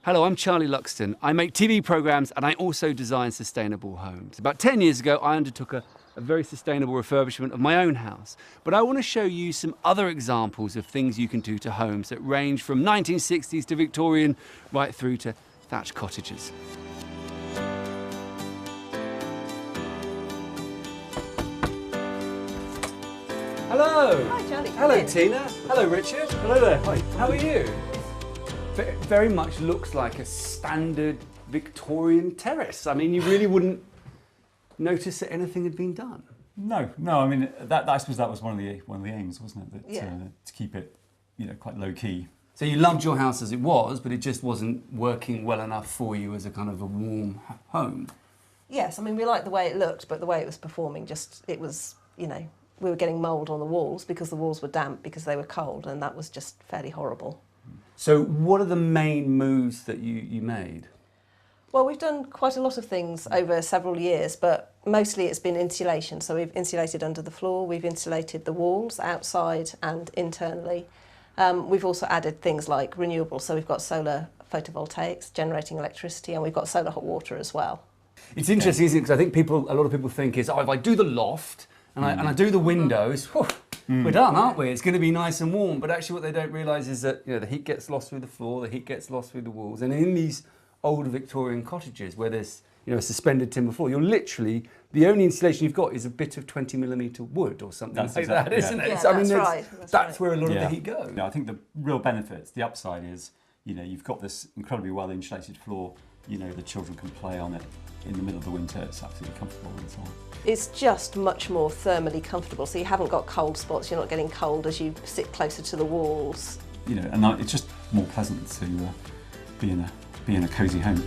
Hello, I'm Charlie Luxton. I make TV programmes and I also design sustainable homes. About 10 years ago, I undertook a very sustainable refurbishment of my own house. But I want to show you some other examples of things you can do to homes that range from 1960s to Victorian right through to thatched cottages. Hello! Hi, Charlie. Hello, Tina. Hello, Richard. Hello there. Hi. How are you? Very much looks like a standard Victorian terrace. I mean, you really wouldn't notice that anything had been done. No. I mean, I suppose that was one of the aims, wasn't it? That, to keep it, quite low key. So you loved your house as it was, but it just wasn't working well enough for you as a kind of a warm home. Yes, I mean, we liked the way it looked, but the way it was performing, it was, we were getting mould on the walls because the walls were damp because they were cold, and that was just fairly horrible. So what are the main moves that you made? Well, we've done quite a lot of things over several years, but mostly it's been insulation. So we've insulated under the floor, we've insulated the walls outside and internally. We've also added things like renewables, so we've got solar photovoltaics generating electricity, and we've got solar hot water as well. It's interesting, isn't it? Because I think a lot of people think if I do the loft and I do the windows, whew, we're done, aren't we? It's going to be nice and warm. But actually what they don't realise is that the heat gets lost through the floor, the heat gets lost through the walls. And in these old Victorian cottages where there's a suspended timber floor, you're literally, the only insulation you've got is a bit of 20mm wood or something that, isn't it? Yeah, So, I mean, that's where a lot of the heat goes. I think the real benefits, the upside is, you've got this incredibly well insulated floor, the children can play on it in the middle of the winter, it's absolutely comfortable and so on. It's just much more thermally comfortable, so you haven't got cold spots, you're not getting cold as you sit closer to the walls. And it's just more pleasant to be in a cosy home.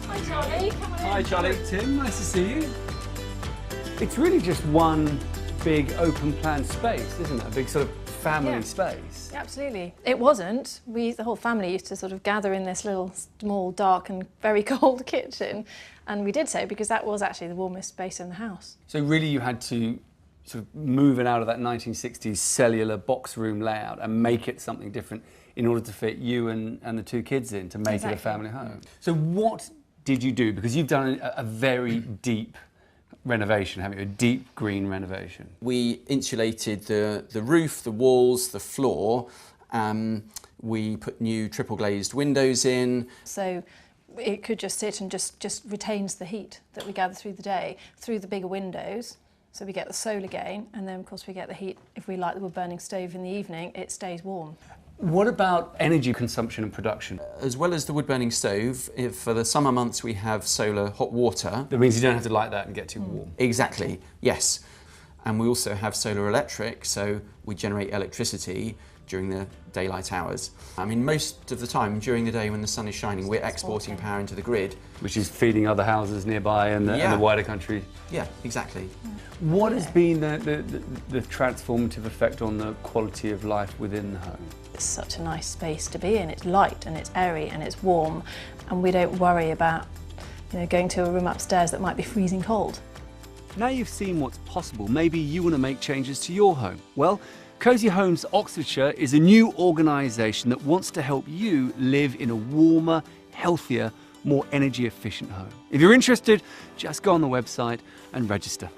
Hi Charlie, come on in. Hi Charlie, Tim, nice to see you. It's really just one big open plan space, isn't it? A big sort of family space. Yeah, absolutely. It wasn't. The whole family used to sort of gather in this little small, dark and very cold kitchen, and we did so because that was actually the warmest space in the house. So really you had to sort of move it out of that 1960s cellular box room layout and make it something different in order to fit you and the two kids in, to make it a family home. So what did you do? Because you've done a very deep renovation, haven't you? A deep green renovation. We insulated the roof, the walls, the floor. We put new triple glazed windows in. So it could just sit and just retains the heat that we gather through the day through the bigger windows. So we get the solar gain, and then of course we get the heat. If we light the wood burning stove in the evening, it stays warm. What about energy consumption and production? As well as the wood burning stove, for the summer months we have solar hot water. That means you don't have to light that and get too warm. Exactly, yes. And we also have solar electric, so we generate electricity during the daylight hours. I mean, most of the time during the day when the sun is shining, we're exporting power into the grid. Which is feeding other houses nearby and the wider country. Yeah, exactly. What has been the transformative effect on the quality of life within the home? It's such a nice space to be in. It's light and it's airy and it's warm, and we don't worry about going to a room upstairs that might be freezing cold. Now you've seen what's possible, maybe you want to make changes to your home. Well, Cosy Homes Oxfordshire is a new organisation that wants to help you live in a warmer, healthier, more energy efficient home. If you're interested, just go on the website and register.